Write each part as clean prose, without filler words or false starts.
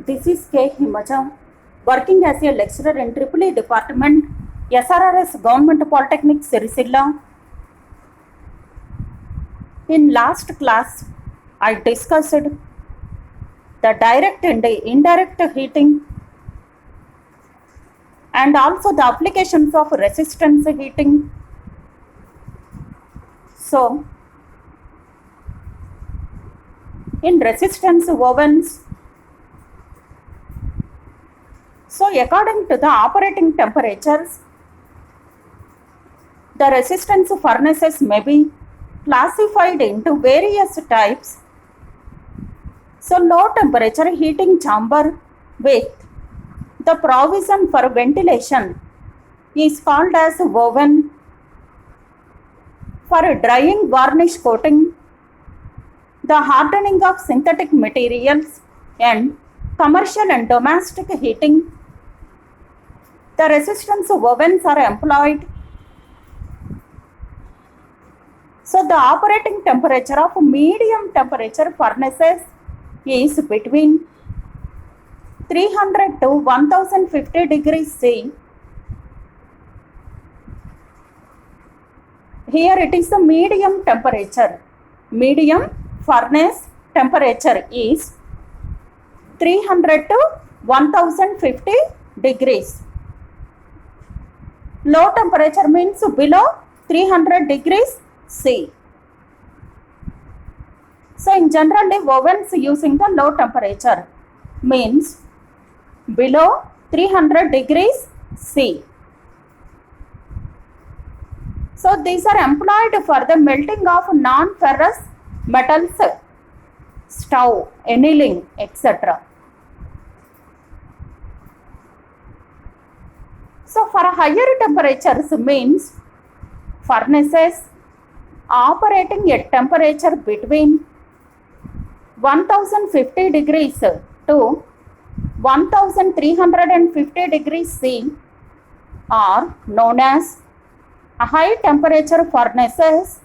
This is K. Himaja, working as a lecturer in EEE Department, SRRS Government Polytechnic, Siricilla. In last class, I discussed the direct and indirect heating and also the applications of resistance heating. So, in resistance ovens, so according to the operating temperatures, the resistance furnaces may be classified into various types. So low temperature heating chamber with the provision for ventilation is called as oven. For drying varnish coating, the hardening of synthetic materials, and commercial and domestic heating, the resistance ovens are employed. So the operating temperature of medium temperature furnaces is between 300 to 1050 degrees C. Here it is the medium temperature. Medium furnace temperature is 300 to 1050 degrees. Low temperature means below 300 degrees C. So in general, ovens using the low temperature means below 300 degrees C. So these are employed for the melting of non-ferrous metals, stove, annealing, etc. So for higher temperatures means furnaces operating at temperature between 1050 degrees to 1350 degrees C are known as high temperature furnaces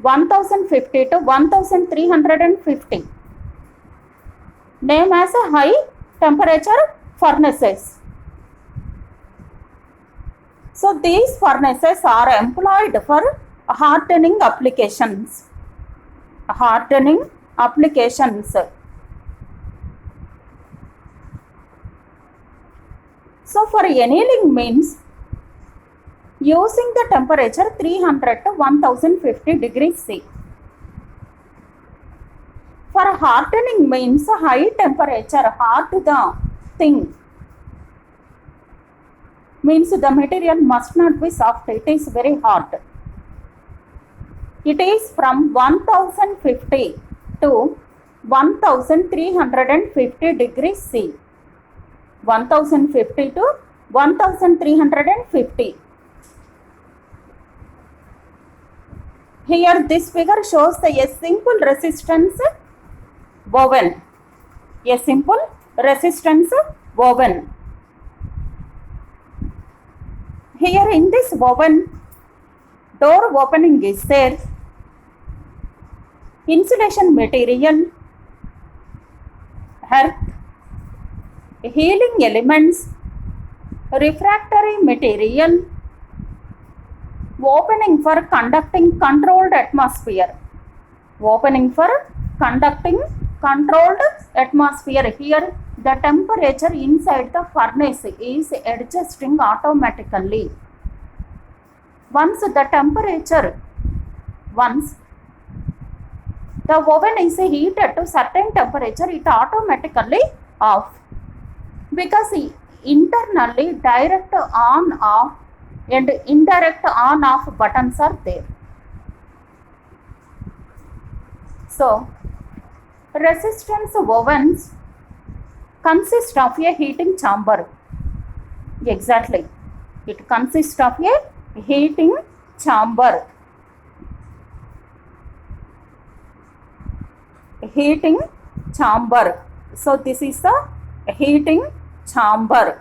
1050 to 1350, named as a high temperature furnaces. So these furnaces are employed for hardening applications. Hardening applications. So for annealing means using the temperature 300 to 1050 degrees C. For hardening means high temperature, hard the thing. Means the material must not be soft, it is very hard. It is from 1050 to 1350 degrees C. 1050 to 1350. Here this figure shows a simple resistance oven. A simple resistance oven. Here in this oven, door opening is there. Insulation material, earth, healing elements, refractory material, opening for conducting controlled atmosphere. Opening for conducting controlled atmosphere. Here the temperature inside the furnace is adjusting automatically. Once the oven is heated to certain temperature, it automatically off, because internally direct on off and indirect on off buttons are there. So resistance ovens consist of a heating chamber. Exactly, it consists of a heating chamber. Heating chamber. So this is the heating chamber.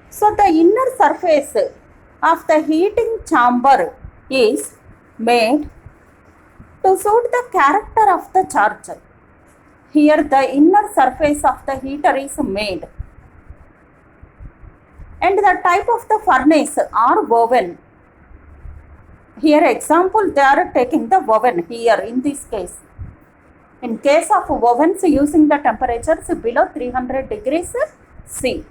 So the inner surface of the heating chamber is made to to suit the character of the charge. Here the inner surface of the heater is made. And the type of the furnace or oven. Here example they are taking the oven here in this case. In case of ovens using the temperatures below 300 degrees C.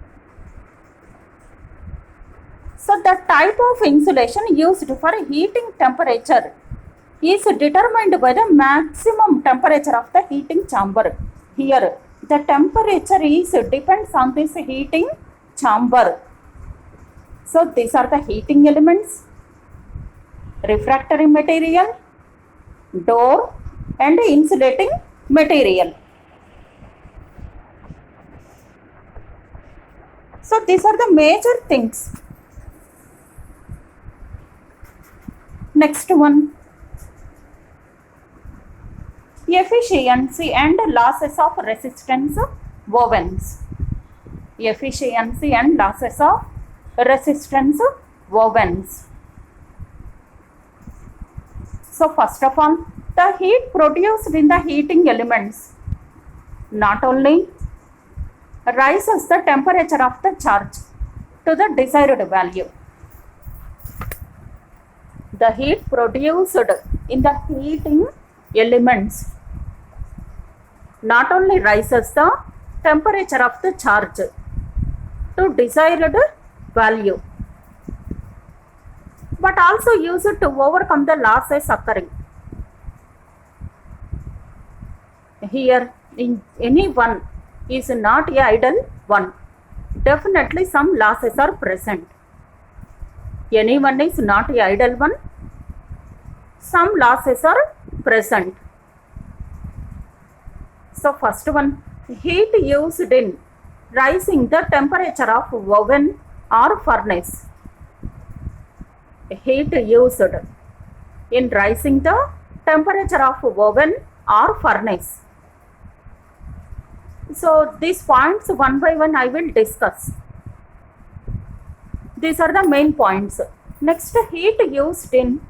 So the type of insulation used for heating temperature is determined by the maximum temperature of the heating chamber. Here the temperature is depends on this heating chamber. So these are the heating elements, refractory material, door and insulating material. So these are the major things. Next one, efficiency and losses of resistance ovens. Efficiency and losses of resistance ovens. So first of all, the heat produced in the heating elements not only rises the temperature of the charge to the desired value. The heat produced in the heating elements not only rises the temperature of the charge to desired value, but also use it to overcome the losses occurring. Here in any one is not a idle one. Definitely some losses are present. Any one is not a idle one. Some losses are present. So first one, heat used in rising the temperature of oven or furnace. Heat used in rising the temperature of oven or furnace. So these points one by one I will discuss. These are the main points. Next, heat used in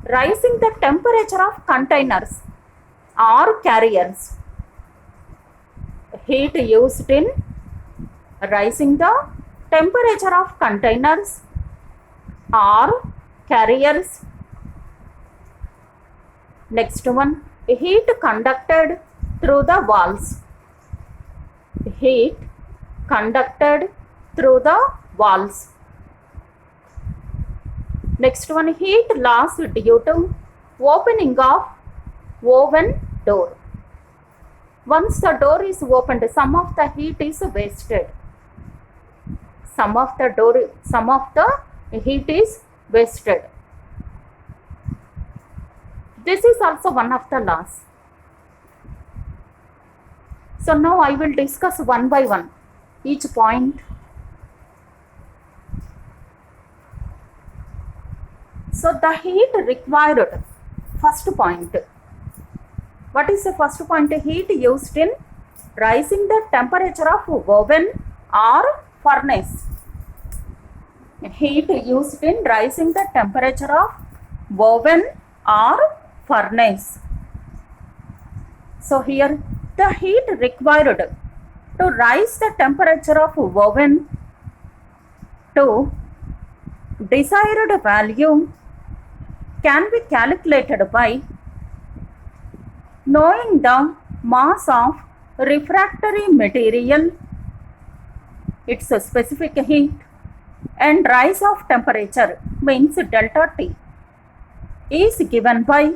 rising the temperature of containers or carriers. Heat used in rising the temperature of containers or carriers. Next one, heat conducted through the walls. Heat conducted through the walls. Next one, heat loss due to opening of oven door. Once the door is opened, some of the heat is wasted. Some of the heat is wasted. This is also one of the laws. So now I will discuss one by one each point. So the heat required, first point. What is the first point? Heat used in rising the temperature of oven or furnace. Heat used in rising the temperature of oven or furnace. So here the heat required to rise the temperature of oven to desired value can be calculated by knowing the mass of refractory material, its specific heat and rise of temperature means delta T is given by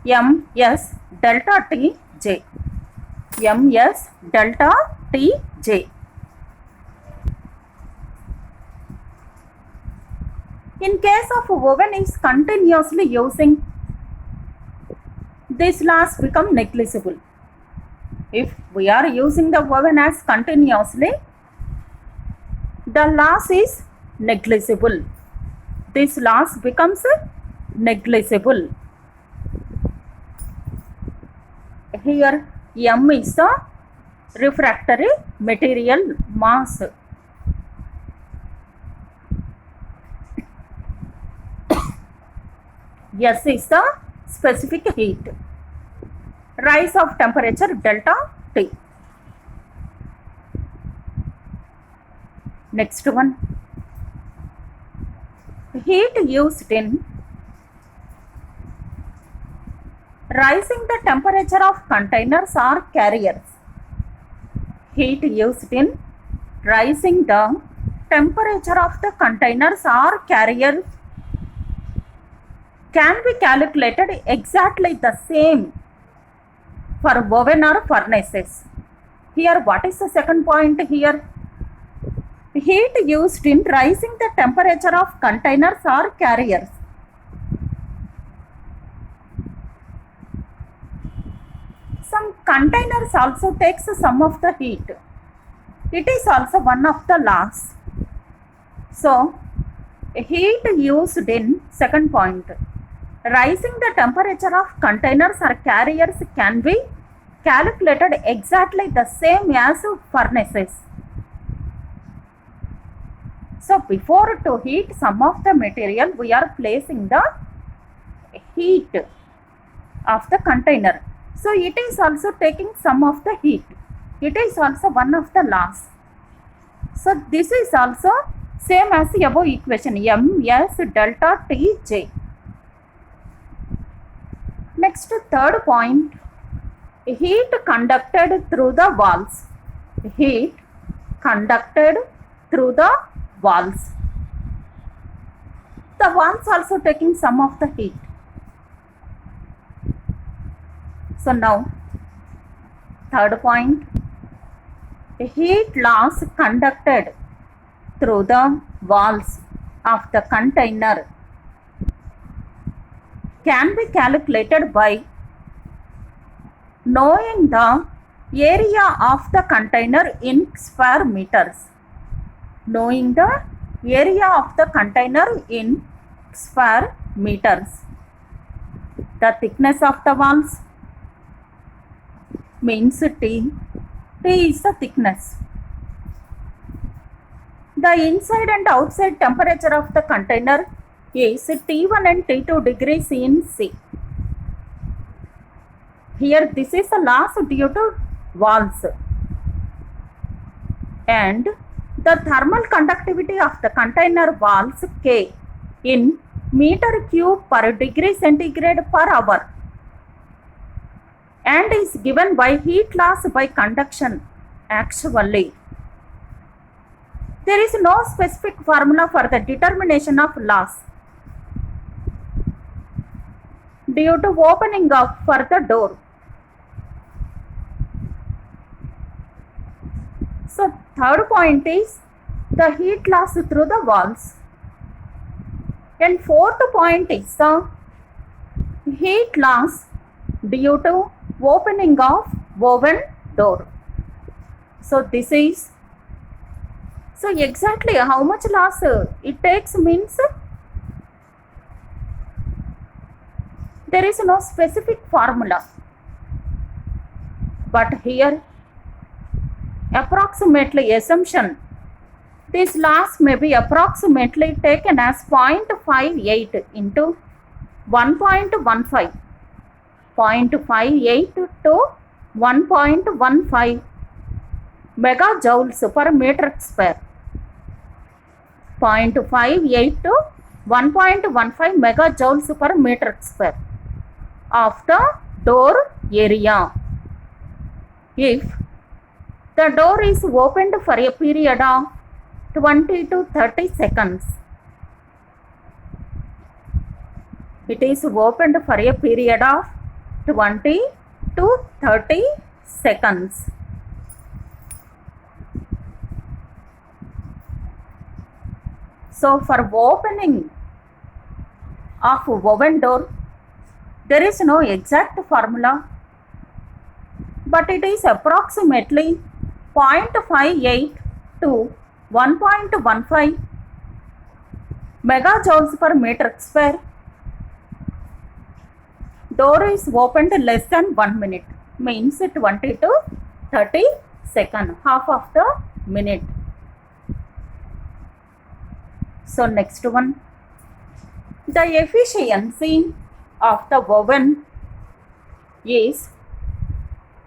Ms delta Tj. Ms delta Tj. In case of oven is continuously using, these laws become negligible. If we are using the oven as continuously, the loss is negligible. This loss becomes negligible. Here M is the refractory material mass. S is the specific heat. Rise of temperature delta T. Next one. Heat used in rising the temperature of containers or carriers. Heat used in rising the temperature of the containers or carriers can be calculated exactly the same for oven or furnaces. Here, what is the second point here? Heat used in rising the temperature of containers or carriers. Some containers also takes some of the heat. It is also one of the laws. So, heat used in second point. Rising the temperature of containers or carriers can be calculated exactly the same as furnaces. So, before to heat some of the material, we are placing the heat of the container. So, it is also taking some of the heat. It is also one of the laws. So, this is also same as the above equation, Ms delta Tj. Next, third point, heat conducted through the walls. Heat conducted through the walls. The walls also taking some of the heat. So now, third point, heat loss conducted through the walls of the container can be calculated by knowing the area of the container in square meters. Knowing the area of the container in square meters. The thickness of the walls means T. T is the thickness. The inside and outside temperature of the container is T1 and T2 degrees in C. Here this is the loss due to walls. And the thermal conductivity of the container walls K in meter cube per degree centigrade per hour and is given by heat loss by conduction. Actually, there is no specific formula for the determination of loss due to opening of for the door. So, third point is the heat loss through the walls. And fourth point is the heat loss due to opening of oven door. So, this is, so exactly how much loss it takes means there is no specific formula. But here approximately assumption, this loss may be approximately taken as 0.58 into 1.15, 0.58 to 1.15 megajoules per meter square, 0.58 to 1.15 megajoules per meter square of the door area. If the door is opened for a period of 20 to 30 seconds. It is opened for a period of 20 to 30 seconds. So, for opening of oven door, there is no exact formula, but it is approximately 0.58 to 1.15 megajoules per meter square. Door is opened less than 1 minute, means 20 to 30 seconds, half of the minute. So, next one, the efficiency of the oven is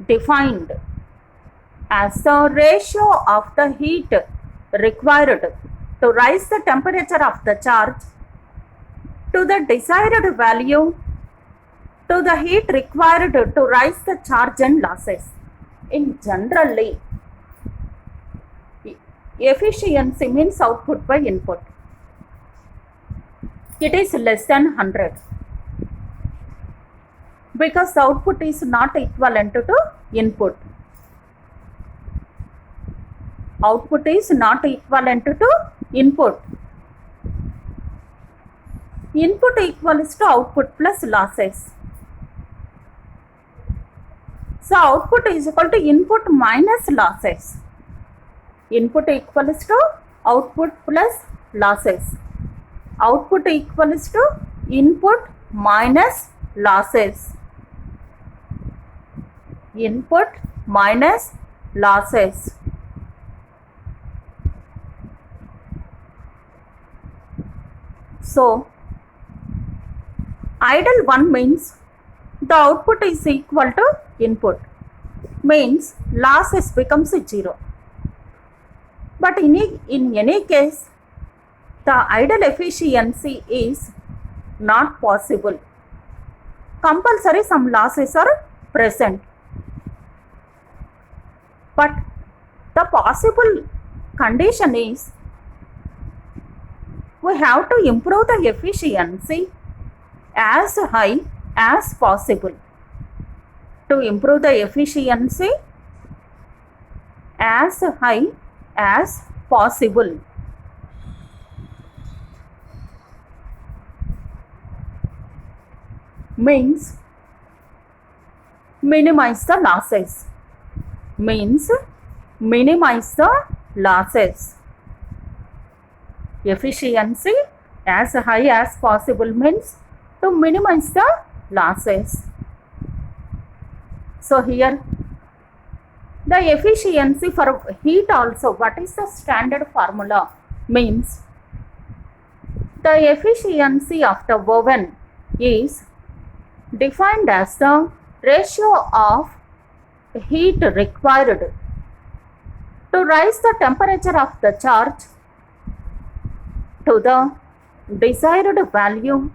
defined as the ratio of the heat required to rise the temperature of the charge to the desired value to the heat required to rise the charge and losses. In generally, efficiency means output by input. It is less than 100 because the output is not equivalent to input. Output is not equivalent to input. Input equals to output plus losses. So output is equal to input minus losses. Input equals to output plus losses. Output equals to input minus losses. Input minus losses. So idle one means the output is equal to input, means losses becomes 0. But in any case, the idle efficiency is not possible. Compulsory some losses are present. But the possible condition is we have to improve the efficiency as high as possible. To improve the efficiency as high as possible. Means minimize the losses. Means minimize the losses. Efficiency as high as possible means to minimize the losses. So here the efficiency for heat also, what is the standard formula? Means the efficiency of the oven is defined as the ratio of heat required to rise the temperature of the charge to the desired value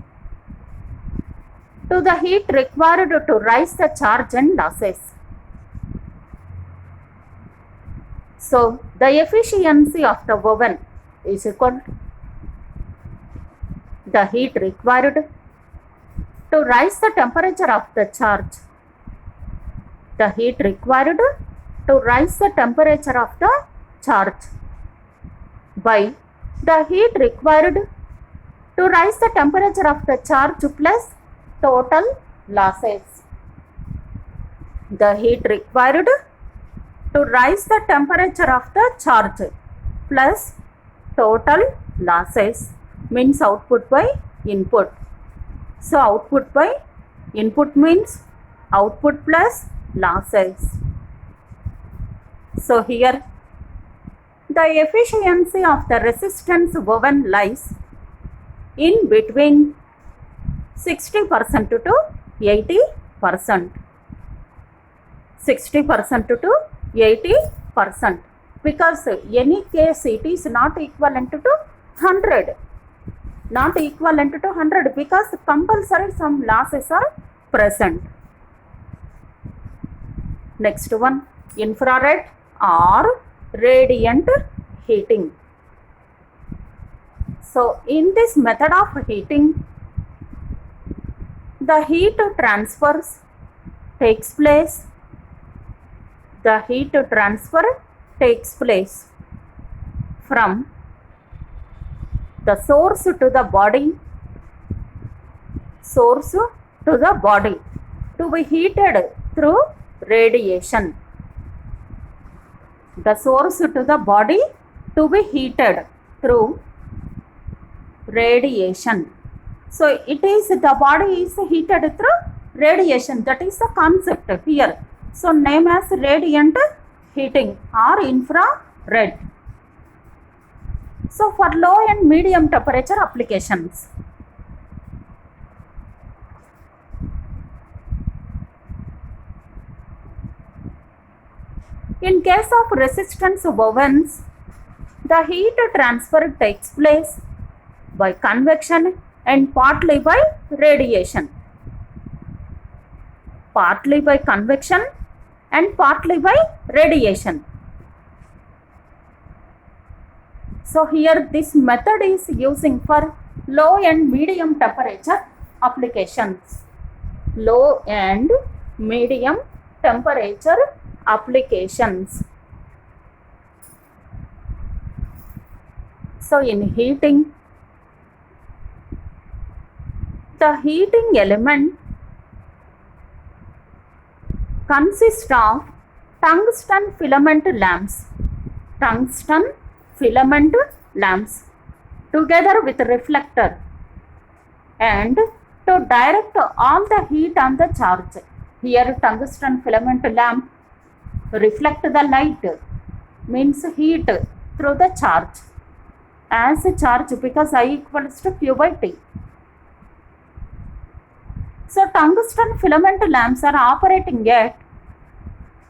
to the heat required to rise the charge and losses. So the efficiency of the oven is equal to the heat required to rise the temperature of the charge, the heat required to rise the temperature of the charge by the heat required to rise the temperature of the charge plus total losses. The heat required to rise the temperature of the charge plus total losses means output by input. So output by input means output plus losses. So here the efficiency of the resistance oven lies in between 60% to 80%. 60% to 80% because any case it is not equivalent to 100. Not equivalent to 100 because compulsory some losses are present. Next one, infrared or radiant heating. So in this method of heating, the heat transfers takes place. The heat transfer takes place from the source to the body, source to the body to be heated through radiation. The source to the body to be heated through radiation. So it is the body is heated through radiation. That is the concept here. So name as radiant heating or infrared. So for low and medium temperature applications, In case of resistance ovens, the heat transfer takes place by convection and partly by radiation. Partly by convection and partly by radiation. So here this method is using for low and medium temperature applications. Low and medium temperature applications. So in heating, the heating element consists of tungsten filament lamps. Tungsten filament lamps together with reflector and to direct all the heat on the charge. Here tungsten filament lamp reflect the light, means heat through the charge as a charge because I equals to Q by T. So tungsten filament lamps are operating at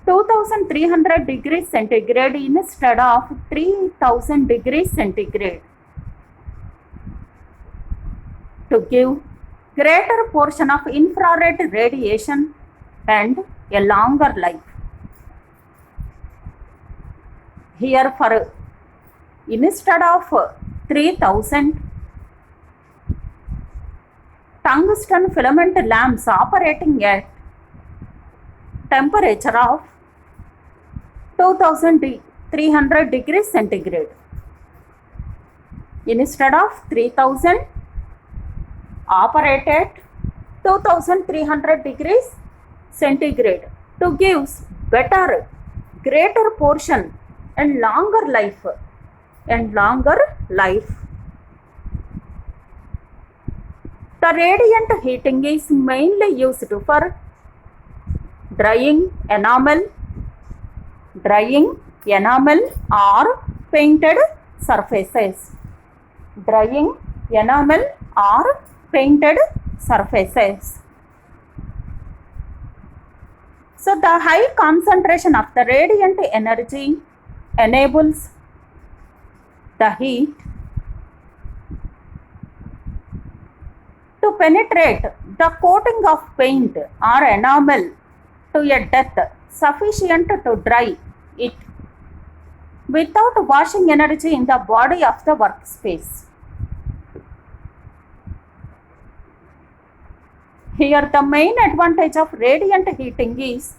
2300 degrees centigrade instead of 3000 degrees centigrade to give greater portion of infrared radiation and a longer life. Here for instead of 3000, tungsten filament lamps operating at temperature of 2300 degrees centigrade. Instead of 3000, operate at 2300 degrees centigrade to give better, greater portion and longer life. The radiant heating is mainly used for drying enamel or painted surfaces. Drying enamel or painted surfaces. So the high concentration of the radiant energy enables the heat to penetrate the coating of paint or enamel to a depth sufficient to dry it without washing energy in the body of the workspace. Here the main advantage of radiant heating is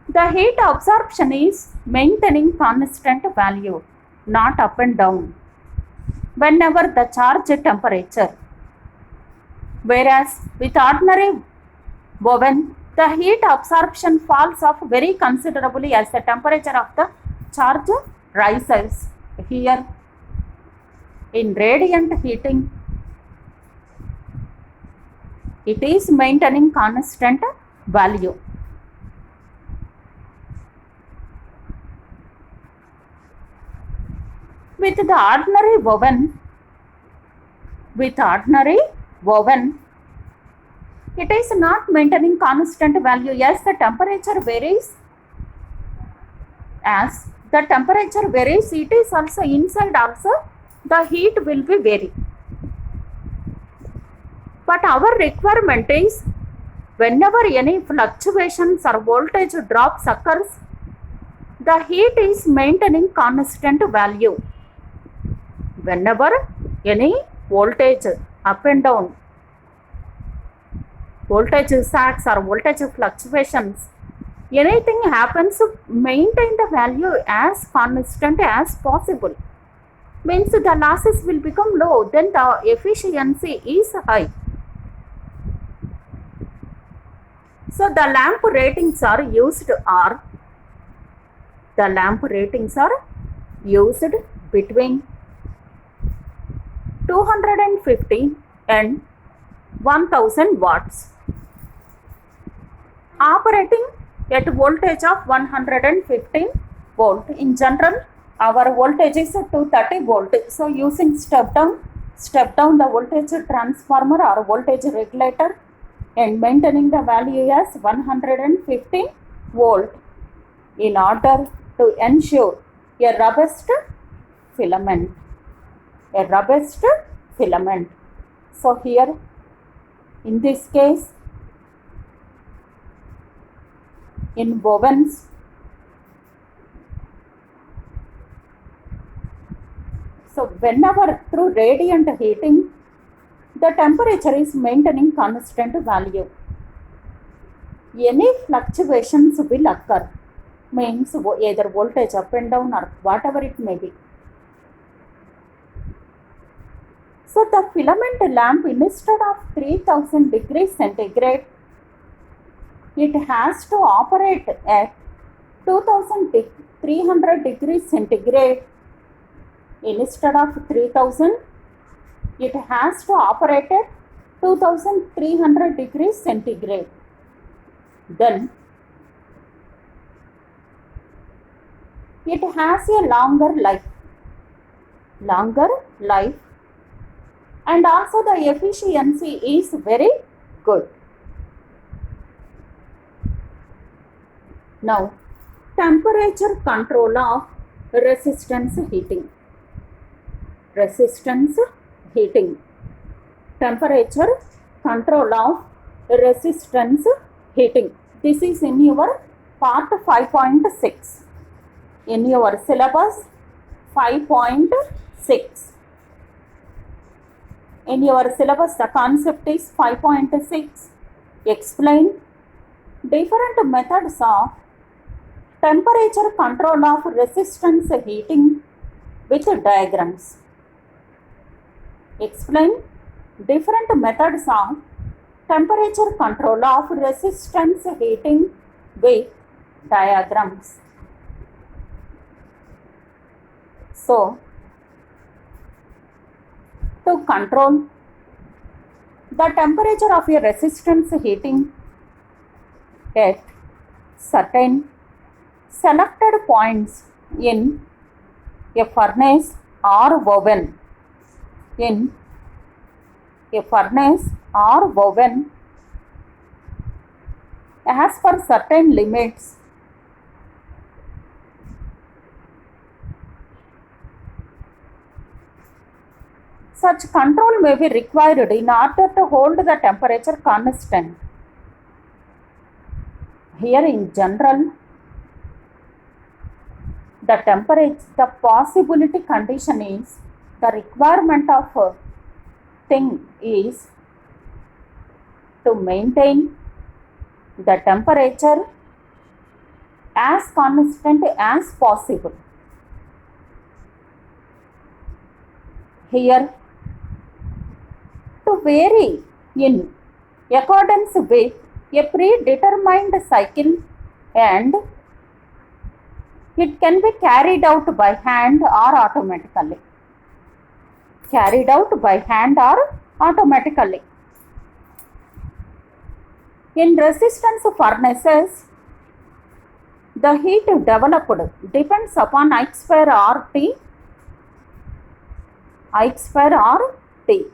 the heat absorption is maintaining constant value, not up and down, whenever the charge temperature. Whereas with ordinary oven, the heat absorption falls off very considerably as the temperature of the charge rises. Here in radiant heating, it is maintaining constant value. With the ordinary oven, it is not maintaining constant value as the temperature varies. As the temperature varies, it is also inside also the heat will be vary. But our requirement is whenever any fluctuations or voltage drops occurs, the heat is maintaining constant value. Whenever any voltage up and down, voltage sags or voltage fluctuations, anything happens, maintain the value as constant as possible. Means the losses will become low, then the efficiency is high. So the lamp ratings are used between 250 and 1000 watts, operating at voltage of 115 volt. In general, our voltage is 230 volt. So using step down the voltage transformer or voltage regulator and maintaining the value as 115 volt. in order to ensure a robust filament. A robust filament. So here in this case, in wovens, so whenever through radiant heating, the temperature is maintaining constant value. Any fluctuations will occur, means either voltage up and down or whatever it may be. So the filament lamp, instead of 3000 degrees centigrade, it has to operate at 2300 degrees centigrade. Instead of 3000, it has to operate at 2300 degrees centigrade. Then it has a longer life, and also the efficiency is very good. Now, temperature control of resistance heating. Temperature control of resistance heating. This is in your part 5.6. In your syllabus 5.6. In your syllabus, the concept is 5.6. Explain different methods of temperature control of resistance heating with diagrams. Explain different methods of temperature control of resistance heating with diagrams. So, to control the temperature of a resistance heating at certain selected points in a furnace or oven, as per certain limits, such control may be required in order to hold the temperature constant. Here in general, the possibility condition is, the requirement of a thing is to maintain the temperature as constant as possible. Here, to vary in accordance with a predetermined cycle, and it can be carried out by hand or automatically. In resistance furnaces, the heat developed depends upon I square R T.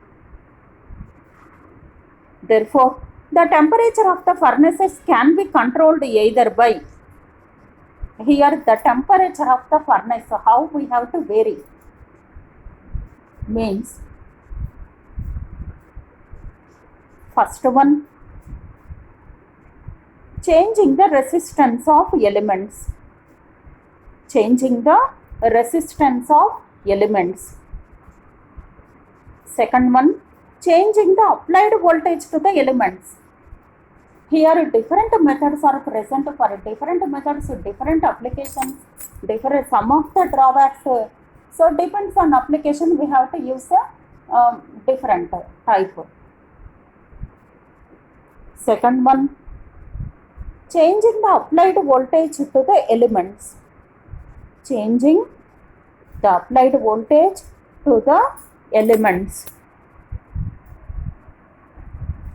Therefore, the temperature of the furnaces can be controlled either by, here the temperature of the furnace, how we have to vary, means first one, changing the resistance of elements. Second one, changing the applied voltage to the elements. Here different methods are present for different methods, different applications, some of the drawbacks. So depends on application, we have to use a different type. Second one, changing the applied voltage to the elements.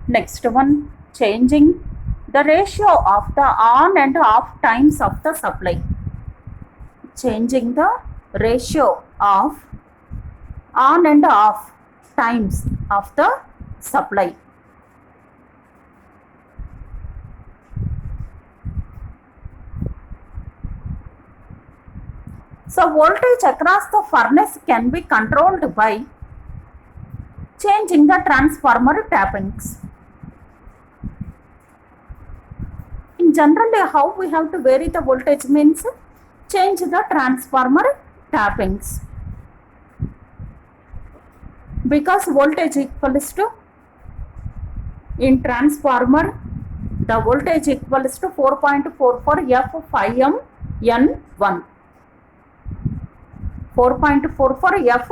Next one, changing the ratio of the on and off times of the supply. Changing the ratio of on and off times of the supply. So voltage across the furnace can be controlled by changing the transformer tappings. In generally, how we have to vary the voltage means change the transformer tappings, because voltage equals to, in transformer the voltage equals to 4.44 F 5M N1. 4.44 F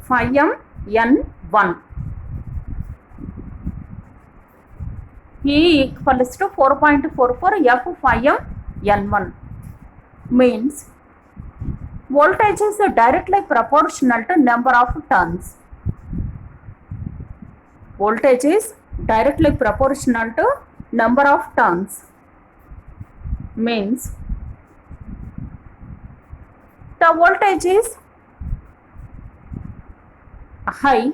5M N1. E equals to 4.44 F 5M N1 means voltage is directly proportional to number of turns. Voltage is directly proportional to number of turns means the voltage is high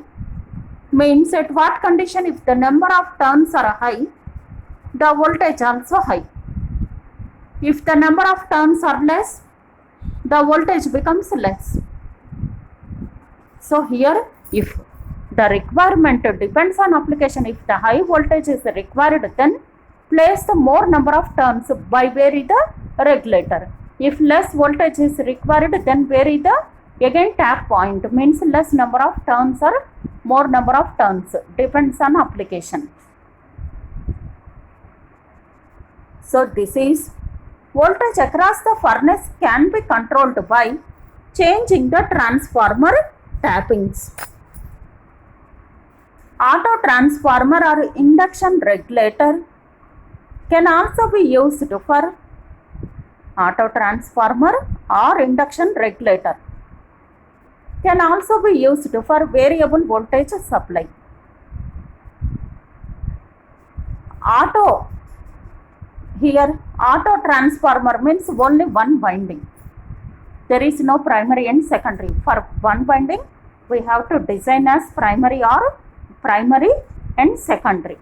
means at what condition, if the number of turns are high, the voltage also high. If the number of turns are less, the voltage becomes less. So here, if the requirement depends on application, if the high voltage is required, then place the more number of turns by vary the regulator. If less voltage is required, then vary the again tap point, means less number of turns or more number of turns, depends on application. So this is voltage across the furnace can be controlled by changing the transformer tappings. Auto transformer or induction regulator can also be used for auto transformer or induction regulator can also be used for variable voltage supply. Auto, here auto transformer means only one winding. There is no primary and secondary. For one winding, we have to design as primary or primary and secondary.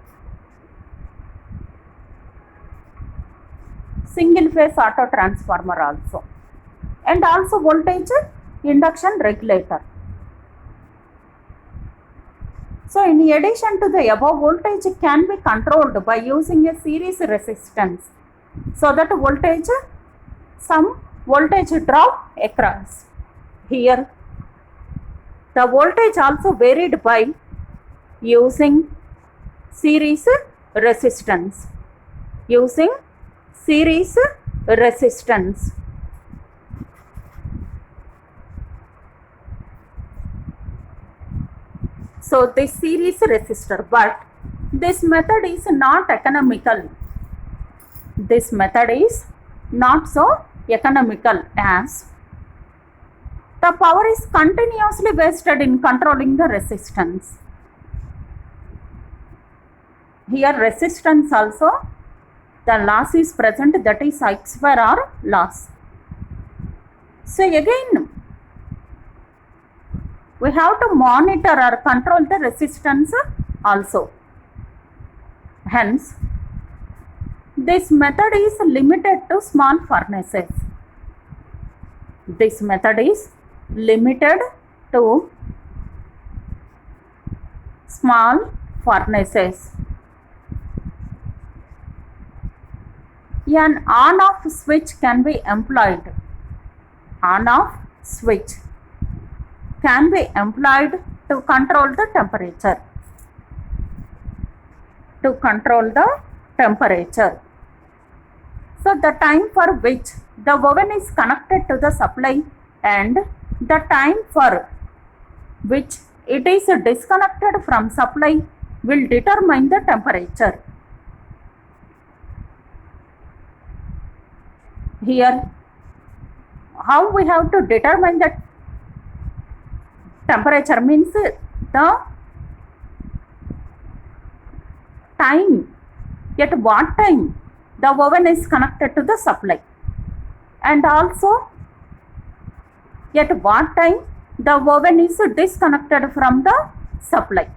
Single phase auto transformer also, and also voltage induction regulator. So in addition to the above, voltage can be controlled by using a series resistance, so that voltage, some voltage drop across. Here the voltage also varied by using series resistance. Using series resistance. So this series resistor, but this method is not economical. This method is not so economical, as the power is continuously wasted in controlling the resistance. Here resistance also, the loss is present, that is I square or loss. So again, we have to monitor or control the resistance also. Hence, this method is limited to small furnaces. This method is limited to small furnaces. An on-off switch can be employed. On-off switch can be employed to control the temperature. To control the temperature. So the time for which the oven is connected to the supply and the time for which it is disconnected from supply will determine the temperature. Here, how we have to determine the temperature means the time, at what time the oven is connected to the supply, and also at what time the oven is disconnected from the supply.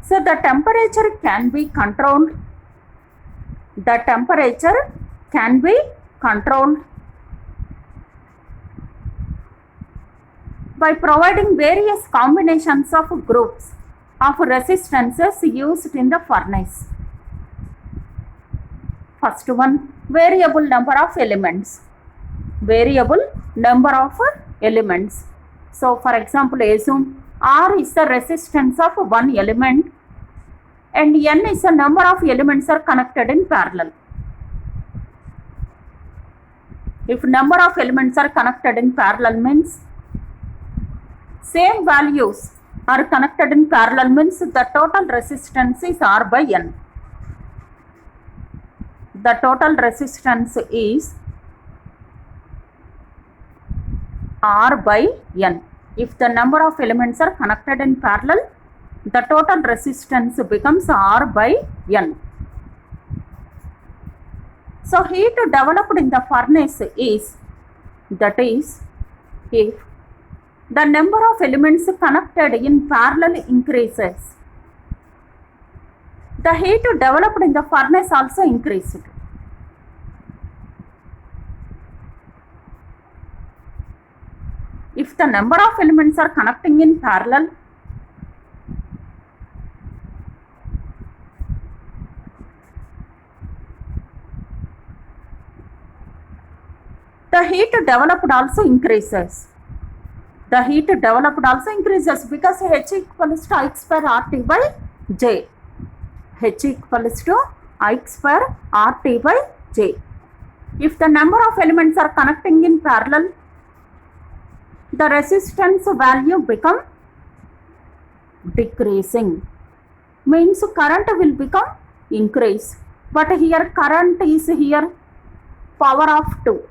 So the temperature can be controlled the temperature can be controlled by providing various combinations of groups of resistances used in the furnace. First one, variable number of elements. Variable number of elements. So for example, assume R is the resistance of one element and N is the number of elements are connected in parallel. If number of elements are connected in parallel means same values are connected in parallel means the total resistance is R by N. The total resistance is R by N. If the number of elements are connected in parallel, the total resistance becomes R by N. So heat developed in the furnace is, that is, if the number of elements connected in parallel increases, the heat developed in the furnace also increased. If the number of elements are connecting in parallel, the heat developed also increases. The heat developed also increases because H equals to I square RT by J. H equals to I square RT by J. If the number of elements are connecting in parallel, the resistance value become decreasing. Means current will become increase. But here current is here power of 2.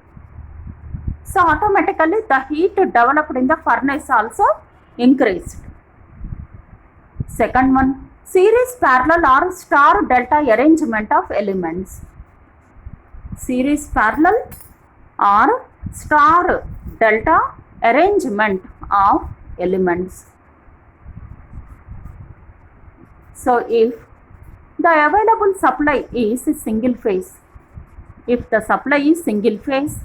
So automatically the heat developed in the furnace also increased. Second one, series parallel or star delta arrangement of elements. Series parallel or star delta arrangement of elements. So if the available supply is single phase, if the supply is single phase,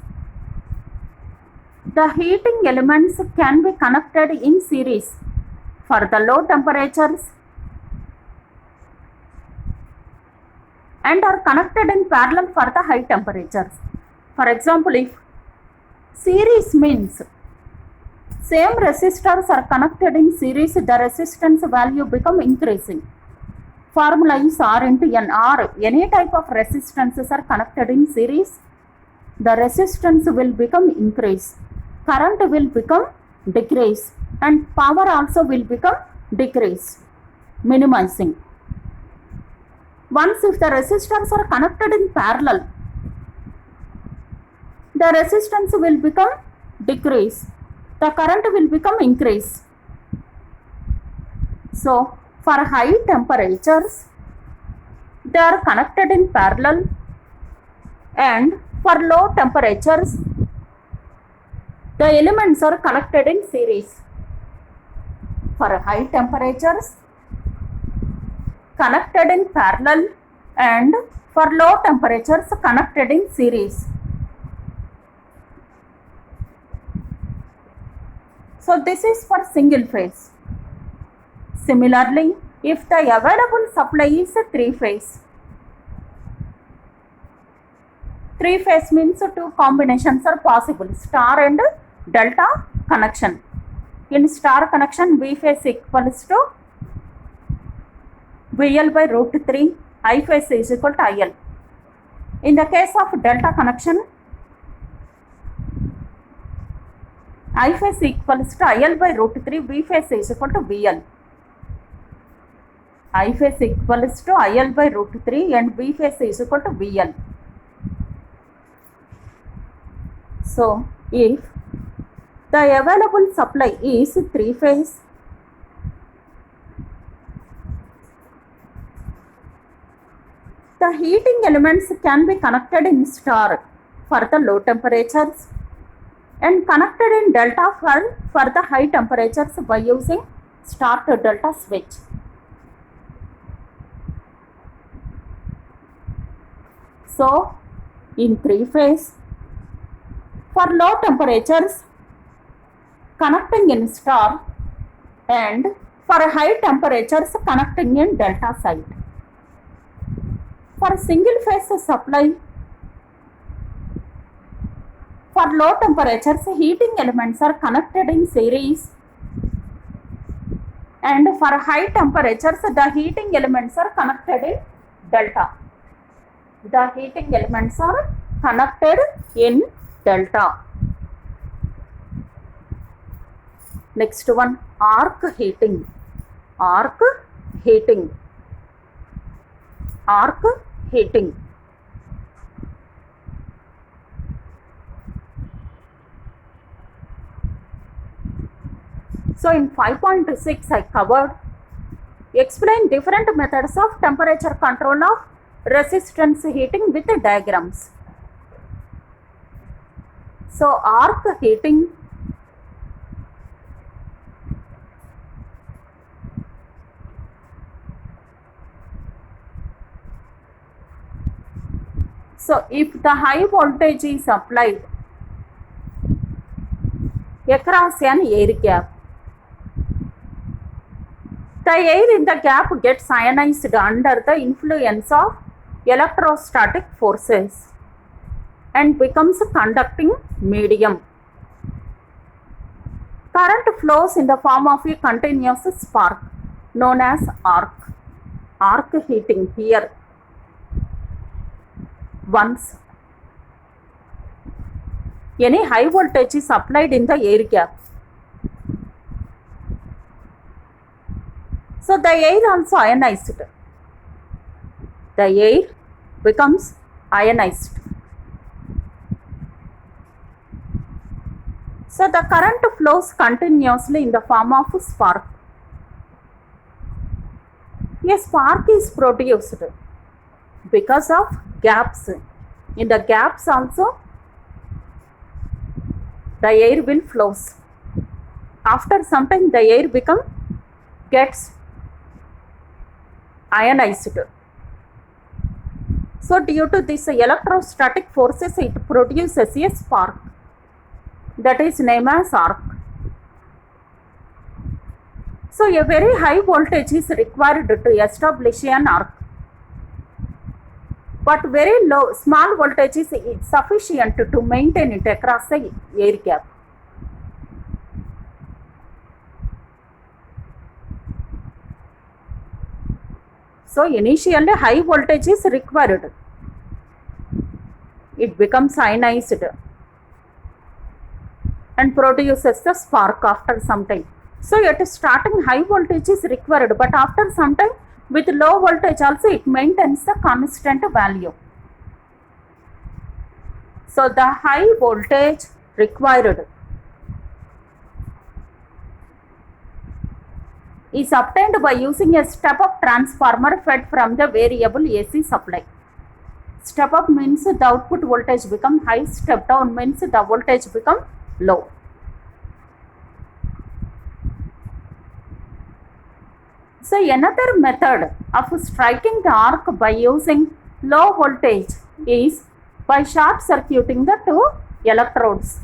the heating elements can be connected in series for the low temperatures and are connected in parallel for the high temperatures. For example, if series means same resistors are connected in series, the resistance value become increasing. Formula is R into N. R, any type of resistances are connected in series, the resistance will become increase. Current will become decrease and power also will become decrease, minimizing. Once if the resistors are connected in parallel, the resistance will become decrease, the current will become increase. So for high temperatures, they are connected in parallel, and for low temperatures, the elements are connected in series. For high temperatures, connected in parallel, and for low temperatures, connected in series. So this is for single phase. Similarly, if the available supply is a three phase, three phase means two combinations are possible, star and delta connection. In star connection, V phase equals to VL by root 3, I phase is equal to IL. In the case of delta connection, I phase equals to IL by root 3, V phase is equal to VL. I phase equals to IL by root 3 and V phase is equal to VL. So, if the available supply is three phase, the heating elements can be connected in star for the low temperatures and connected in delta for the high temperatures by using star to delta switch. So in three phase, for low temperatures connecting in star, and for high temperatures connecting in delta site. For single phase supply, for low temperatures heating elements are connected in series, and for high temperatures the heating elements are connected in delta. The heating elements are connected in delta. Next one, arc heating. Arc heating. Arc heating. So in 5.6 I covered, explain different methods of temperature control of resistance heating with diagrams. So arc heating, so if the high voltage is applied across an air gap, the air in the gap gets ionized under the influence of electrostatic forces and becomes a conducting medium. Current flows in the form of a continuous spark known as arc. Arc heating here. Once any high voltage is applied in the air gap, so the air also ionized. The air becomes ionized. So the current flows continuously in the form of spark. A spark is produced because of gaps. In the gaps also the air will flows. After some time the air gets ionized. So due to this electrostatic forces it produces a spark that is named as arc. So a very high voltage is required to establish an arc, but very low small voltage is sufficient to maintain it across the air gap. So initially high voltage is required. It becomes ionized and produces the spark after some time. So at starting high voltage is required, but after some time with low voltage also it maintains the constant value. So the high voltage required is obtained by using a step-up transformer fed from the variable AC supply. Step up means the output voltage become high, step down means the voltage become low. So another method of striking the arc by using low voltage is by short circuiting the two electrodes.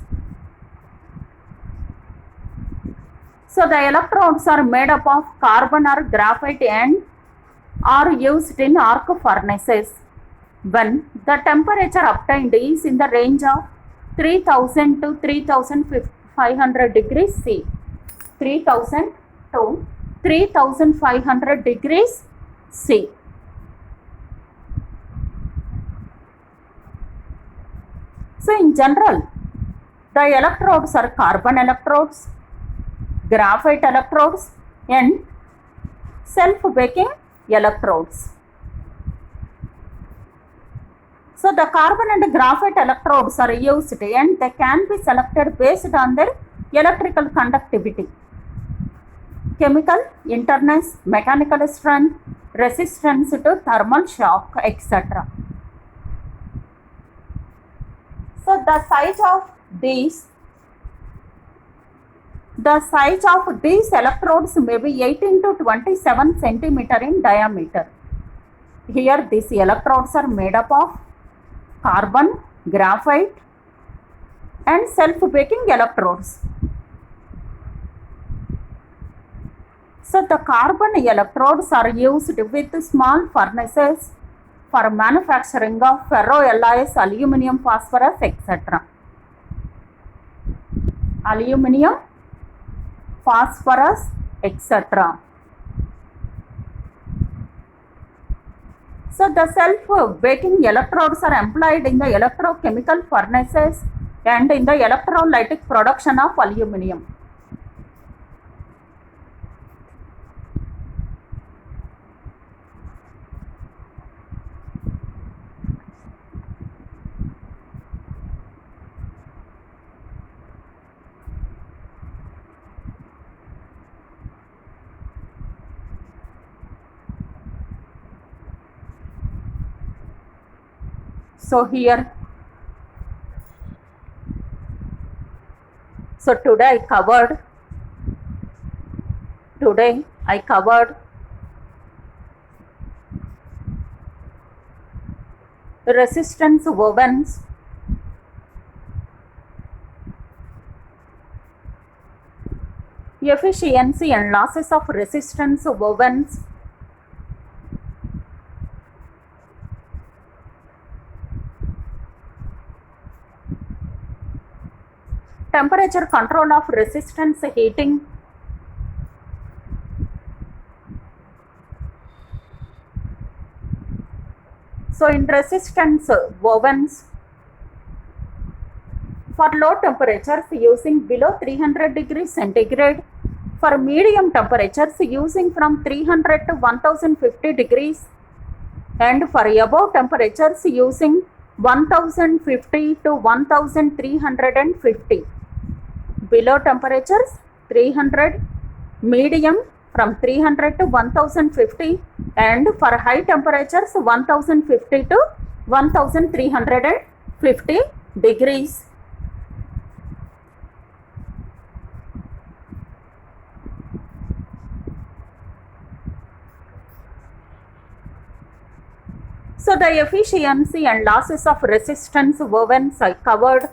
So the electrodes are made up of carbon or graphite and are used in arc furnaces when the temperature obtained is in the range of 3000 to 3500 degrees C. 3000 to 3500 degrees C. So in general, the electrodes are carbon electrodes, graphite electrodes and self-baking electrodes. So the carbon and graphite electrodes are used and they can be selected based on their electrical conductivity, chemical internals, mechanical strength, resistance to thermal shock, etc. So the size of these electrodes may be 18 to 27 centimeter in diameter. Here these electrodes are made up of carbon, graphite, and self-baking electrodes. So the carbon electrodes are used with small furnaces for manufacturing of ferroalloys, aluminum, phosphorus, etc. Aluminum, phosphorus, etc. So the self-baking electrodes are employed in the electrochemical furnaces and in the electrolytic production of aluminum. So here, today I covered resistance ovens, efficiency and losses of resistance ovens, temperature control of resistance heating, so in resistance ovens, for low temperatures using below 300 degrees centigrade, for medium temperatures using from 300 to 1050 degrees, and for above temperatures using 1050 to 1350. Below temperatures 300, medium from 300 to 1050, and for high temperatures 1050 to 1350 degrees. So the efficiency and losses of resistance ovens I covered.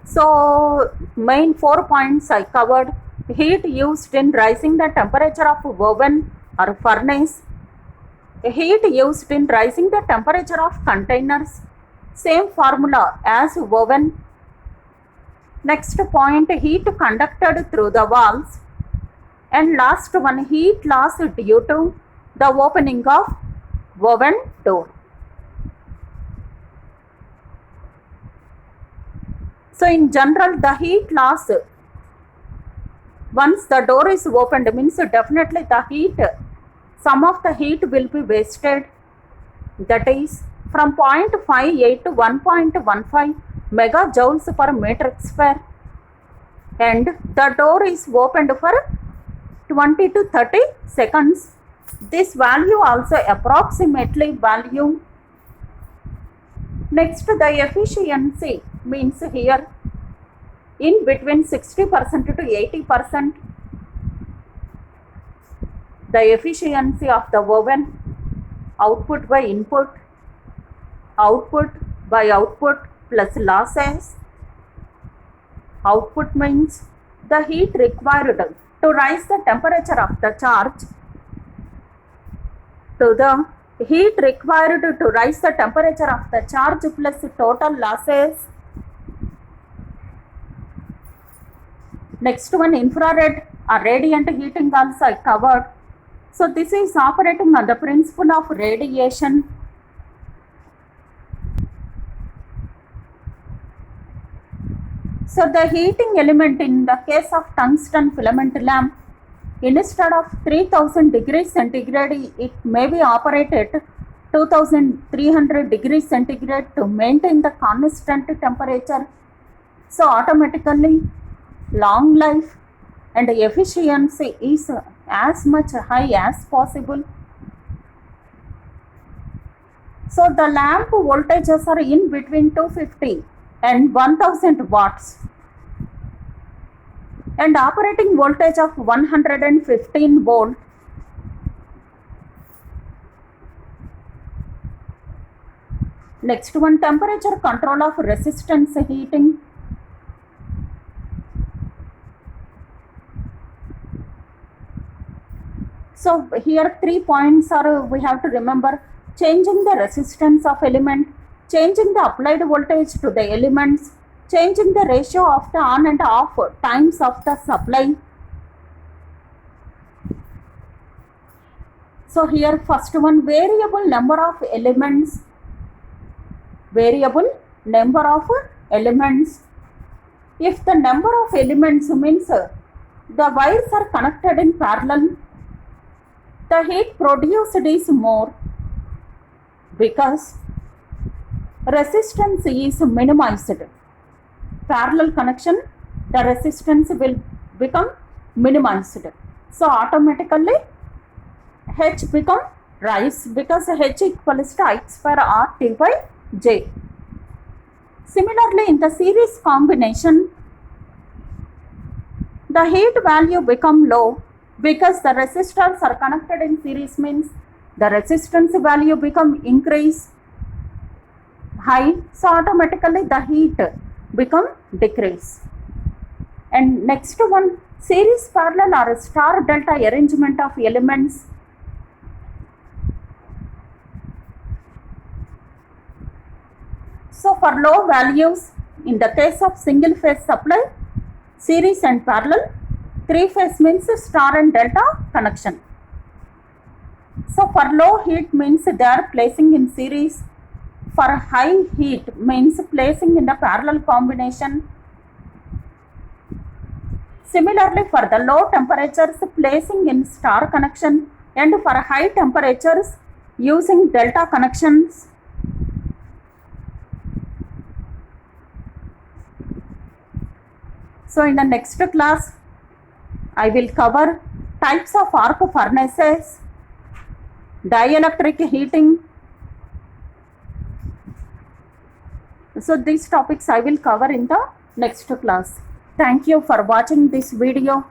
So main 4 points I covered: heat used in rising the temperature of oven or furnace, heat used in rising the temperature of containers, same formula as oven. Next point, heat conducted through the walls, and last one, heat loss due to the opening of oven door. So in general, the heat loss, once the door is opened, means definitely the heat, some of the heat will be wasted, that is from 0.58 to 1.15 megajoules per meter square, and the door is opened for 20 to 30 seconds. This value also approximately value. Next, the efficiency means here in between 60% to 80%. The efficiency of the oven, output by input, output by output plus losses. Output means the heat required to rise the temperature of the charge, to the heat required to rise the temperature of the charge plus total losses. Next one, infrared or radiant heating also I covered. So this is operating on the principle of radiation. So the heating element in the case of tungsten filament lamp, instead of 3000 degrees centigrade, it may be operated 2300 degrees centigrade to maintain the constant temperature. So automatically long life and efficiency is as much high as possible. So the lamp voltages are in between 250 and 1000 watts, and operating voltage of 115 volt. Next one, temperature control of resistance heating. So here 3 points are we have to remember: changing the resistance of element, changing the applied voltage to the elements, changing the ratio of the on and off times of the supply. So here first one, variable number of elements. Variable number of elements. If the number of elements means the wires are connected in parallel, the heat produced is more because resistance is minimized. Parallel connection, the resistance will become minimized. So automatically H become rise because H equals to I square R T by J. Similarly, in the series combination, the heat value become low because the resistors are connected in series, means the resistance value become increase high, so automatically the heat become decrease. And next one, series parallel or star delta arrangement of elements. So for low values, in the case of single phase supply, series and parallel, 3-phase means star and delta connection. So for low heat means they are placing in series. For high heat means placing in the parallel combination. Similarly, for the low temperatures, placing in star connection, and for high temperatures, using delta connections. So in the next class, I will cover types of arc furnaces, dielectric heating. So these topics I will cover in the next class. Thank you for watching this video.